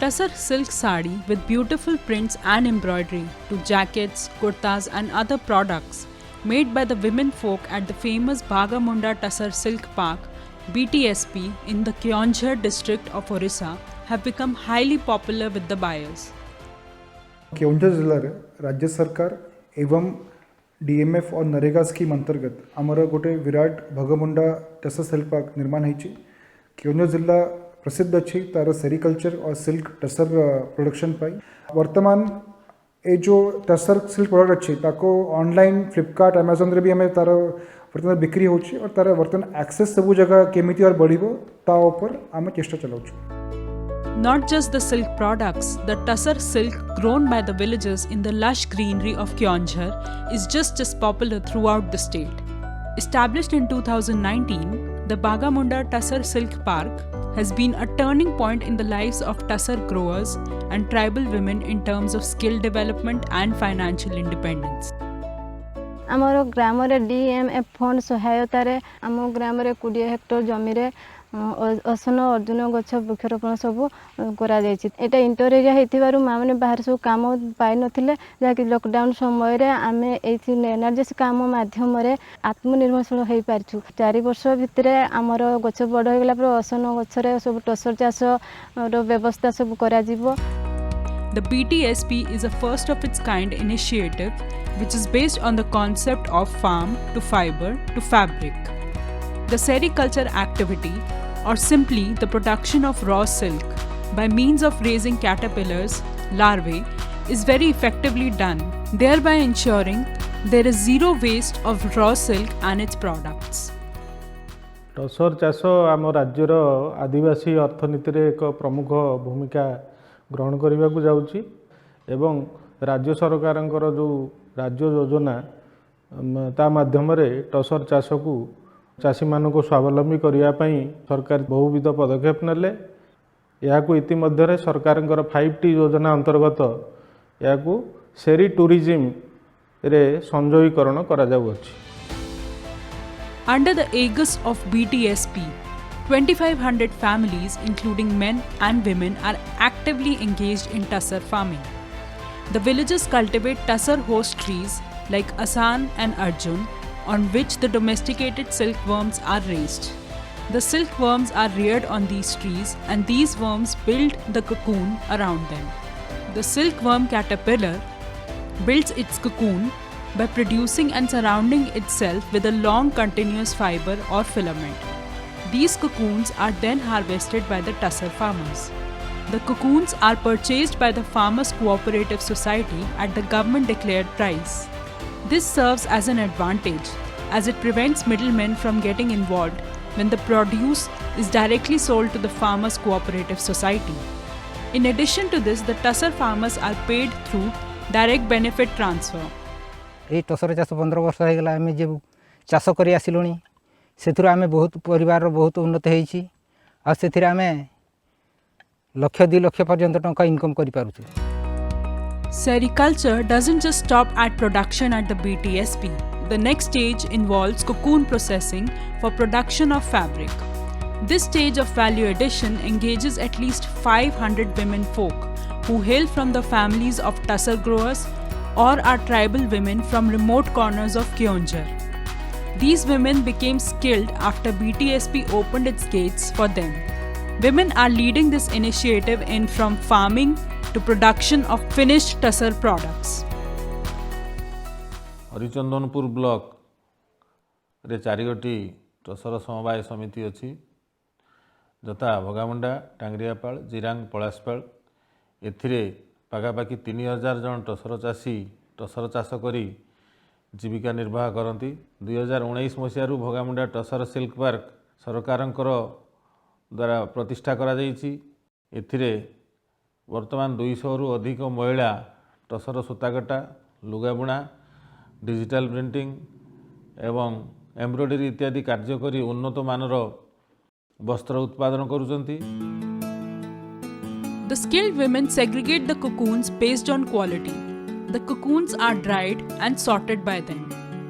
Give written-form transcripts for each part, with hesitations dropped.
Tussar silk sari with beautiful prints and embroidery to jackets, kurtas and other products made by the women folk at the famous Bhagamunda Tussar Silk Park BTSP in the Keonjhar district of Orissa have become highly popular with the buyers. Keonjhar जिले में राज्य सरकार एवं DMF और NREGA scheme अंतर्गत आमर गोटे Virat भगमुंडा tussar silk park निर्माण होती। केओंझर जिला प्रसिद्ध अच्छी तार सेरिकल्चर और सिल्क टसर प्रोडक्शन पाई। वर्तमान ये जो टसर सिल्क प्रोडक्ट अच्छी ताको ऑनलाइन फ्लिपकार्ट अमेजन रे भी हमें तार वर्तमान बिक्री होची और तार वर्तमान एक्सेस सब जगह केमिति और बढ़िबो ता ऊपर आमे चेष्टा चलाउछु। Not just the silk products, the tussar silk grown by the villagers in the lush greenery of Keonjhar is just as popular throughout the state. Established in 2019, the Bhagamunda Tussar Silk Park has been a turning point in the lives of tussar growers and tribal women in terms of skill development and financial independence. आमर ग्राम DMF fund सहायतार आम ग्राम 20 Hector जमी असन अर्जुन गछ वृक्षरोपण सब करा inter area होती माँ मैंने बाहर सब कम पाई नथिले जहाँकि लॉकडाउन समय रे आमे एनर्जीस काम माध्यम आत्मनिर्भरशील हो पारछु। 4 वर्ष भितर आमर गछ बड़ हो गला पर असन गछरे सब टसर चाष व्यवस्था सब करा जीवो। The BTSP is a first of its kind initiative which is based on the concept of farm to fiber to fabric. The sericulture activity, or simply the production of raw silk by means of raising caterpillars, larvae, is very effectively done, thereby ensuring there is zero waste of raw silk and its products. Tussar चाष आम राज्यर आदिवासी अर्थनीति रे एक प्रमुख भूमिका ग्रहण करने को जाउची एवं राज्य सरकारंकर जो राज्य योजना ता माध्यम रे टसर चाष को चाषी मान को स्वावलंबी करने सरकार बहुविध पदक्षेप नेले। या इतिमध्य सरकार 5T योजना अंतर्गत या सेरी टूरिज्म रे संजयीकरण करा जाउछि। Under the aegis of BTSP, 2,500 families, including men and women, are actively engaged in tussar farming. The villagers cultivate tussar host trees like Asan and Arjun, on which the domesticated silkworms are raised. The silkworms are reared on these trees and these worms build the cocoon around them. The silkworm caterpillar builds its cocoon by producing and surrounding itself with a long continuous fiber or filament. These cocoons are then harvested by the tussar farmers. The cocoons are purchased by the Farmers Cooperative Society at the government declared price. This serves as an advantage as it prevents middlemen from getting involved when the produce is directly sold to the Farmers Cooperative Society. In addition to this, the tussar farmers are paid through direct benefit transfer. ये टसर चाष 15 वर्ष हो गला आम जो चाष कर आसिलुणी से आम बहुत परिवार बहुत उन्नत होती आम लक्ष 2 लाख पर्यंत टंका इनकम कर पारुछु। Sericulture doesn't just stop at production at the BTSP. The next stage involves cocoon processing for production of fabric. This stage of value addition engages at least 500 women folk who hail from the families of tussar growers or are tribal women from remote corners of Keonjhar. These women became skilled after BTSP opened its gates for them. Women are leading this initiative in from farming to production of finished tussar products. Harichandanpur block रे 4 टसर समवाय समिति अच्छी जथा भगामुंडा टांगरियापाल जिरांग पलासपाल एथिरे पाखापाखि 3000 जन टसर चाषी टसर चाष करी जीविका निर्वाह करती। 2019 मसीह भगामुंडा टसर सिल्क पार्क सरकारंकर द्वारा प्रतिष्ठा करा जाइछि। एथिरे वर्तमान 200 रु अधिक महिला टसर सूताकटा लुगाबुणा डिजिटल प्रिंटिंग एवं एम्ब्रॉयडरी इत्यादि कार्य करी उन्नत मानर वस्त्र उत्पादन करुचंती। The skilled women segregate the cocoons based on quality. The cocoons are dried and sorted by them.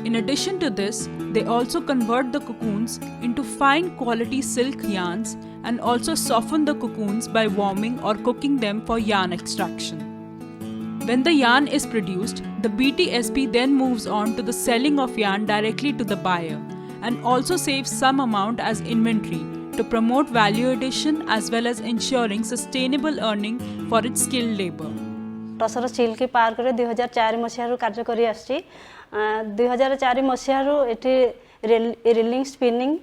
In addition to this, they also convert the cocoons into fine quality silk yarns and also soften the cocoons by warming or cooking them for yarn extraction. When the yarn is produced, the BTSP then moves on to the selling of yarn directly to the buyer and also saves some amount as inventory to promote value addition as well as ensuring sustainable earning for its skilled labor. Tussar silk park रे 2004 मसीह कार्य करी आछि 2004 मसीह एठी railing spinning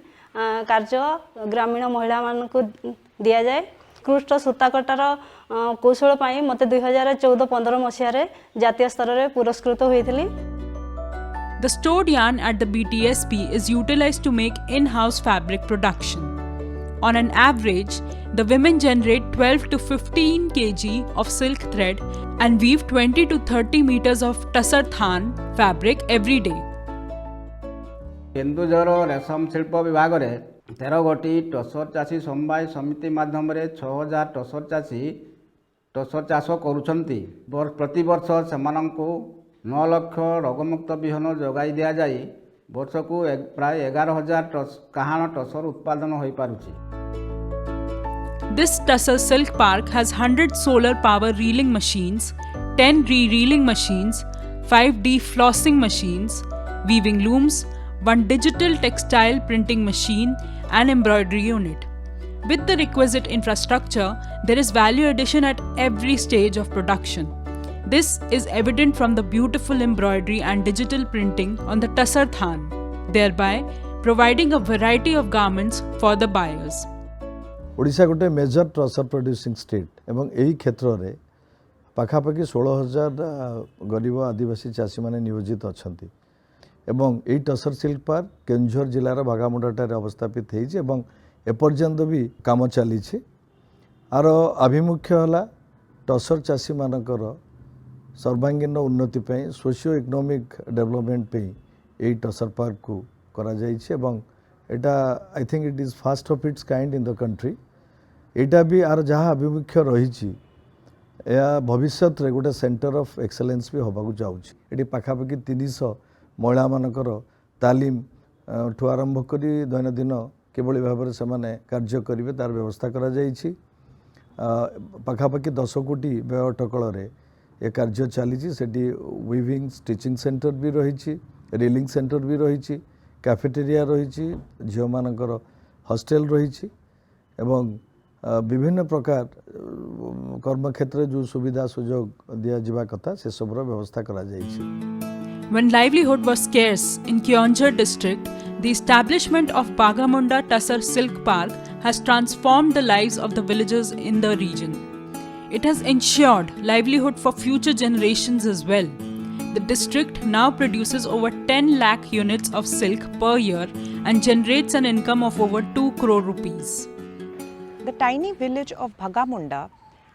कार्य ग्रामीण महिला मानक दिया जाए उत्कृष्ट सूताकटार कौशल पाई मते 2014-15 मसीह रे जातीय स्तर रे पुरस्कृत होइथिली. The stored yarn at the BTSP is utilized to make in-house fabric production. On an average, the women generate 12 to 15 kg of silk thread and weave 20 to 30 meters of tussar than fabric every day. Keonjhar रेशम शिल्प विभाग में 13 गोटी टसर चाषी समवाय समिति माध्यम 6000 टसर चाषी टसर चाष करुछंती. प्रति वर्ष से 9 लाख रोगमुक्त विहन जोगाई दिया जाए वर्ष को प्राय 11,000 काहाण टसर उत्पादन हो पारुछि. This Tussar Silk Park has 100 solar power reeling machines, 10 re-reeling machines, 5 de-flossing machines, weaving looms, 1 digital textile printing machine and embroidery unit. With the requisite infrastructure, there is value addition at every stage of production. This is evident from the beautiful embroidery and digital printing on the Tussar Than, thereby providing a variety of garments for the buyers. Odisha गोटे major tussar producing state एवं यही क्षेत्र में पाखापाखि 16,000 गरीब आदिवासी चाषी माने नियोजित अच्छा एवं यही टसर सिल्क पार्क केन्दुझर जिलार बागामुंडाटारे अवस्थापित होइछि एवं एपर्यंत भी काम चली आर आभिमुख्य है टसर चाषी मानकर सर्वांगीन उन्नति पे सोशियो इकोनॉमिक डेवलपमेंट पे यही टसर पार्क को करा जाइछि एवं एटा I think it is first of its kind in the country. एटा भी आर जहाँ आभिमुख्य रही भविष्य रे गोटे सेंटर ऑफ एक्सेलेंस भी होबाकू जाउछि. एटी पाखापाखि 300 महिला मानकर तालीम ठू आरंभ करी दैनंदिन किभଳି भाବରେ ସେମାନେ କାର୍ଯ୍ୟ କରିବେ तार व्यवस्था करा जाइछि. पाखापाखि 10 कोटी व्यय अटकଳରେ ए कार्य चली सेठी वीविंग स्टिचिंग सेंटर भी रही रिलिंग सेंटर भी रही कैफेटेरिया रही झील मानकर हॉस्टेल रही एवं विभिन्न प्रकार कर्मक्षेत्र जो सुविधा सुजोग दिया जिबा कथा से सबरो व्यवस्था करा जाइछि. When livelihood was scarce in Keonjhar district, the establishment of Bagamunda Tussar Silk Park has transformed the lives of the villagers in the region. It has ensured livelihood for future generations as well. The district now produces over 10 lakh units of silk per year and generates an income of over 2 crore rupees. The tiny village of Bagamunda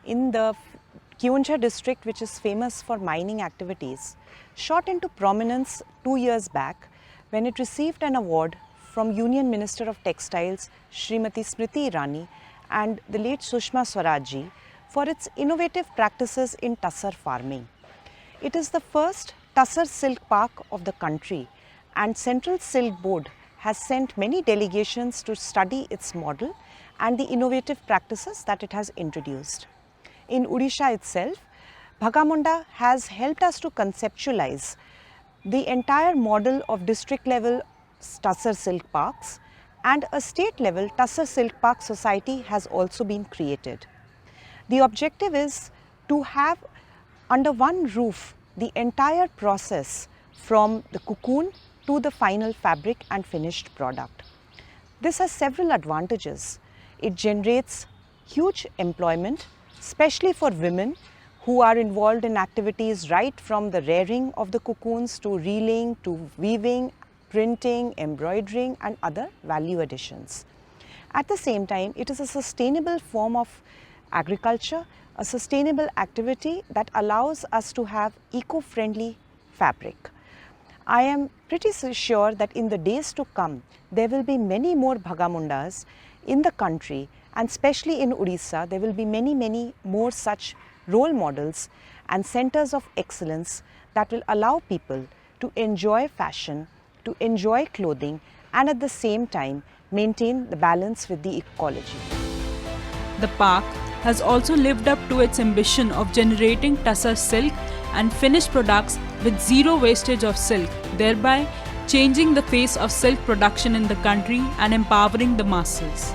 in the Keonjhar district, which is famous for mining activities, shot into prominence 2 years back when it received an award from Union Minister of Textiles Srimati Smriti Irani and the late Sushma Swaraj ji for its innovative practices in tussar farming. It is the first tussar silk park of the country, and Central Silk Board has sent many delegations to study its model and the innovative practices that it has introduced. In Odisha itself, Bagamunda has helped us to conceptualize the entire model of district level tussar silk parks, and a state level tussar silk park society has also been created. The objective is to have under one roof the entire process from the cocoon to the final fabric and finished product. This has several advantages. It generates huge employment, especially for women who are involved in activities right from the rearing of the cocoons to reeling to weaving, printing, embroidering and other value additions. At the same time, it is a sustainable form of agriculture, a sustainable activity that allows us to have eco-friendly fabric. I am pretty sure that in the days to come, there will be many more Bagamundas in the country, and especially in Odisha, there will be many more such role models and centers of excellence that will allow people to enjoy fashion, to enjoy clothing, and at the same time maintain the balance with the ecology. The park has also lived up to its ambition of generating tussar silk and finished products with zero wastage of silk, thereby changing the face of silk production in the country and empowering the masses.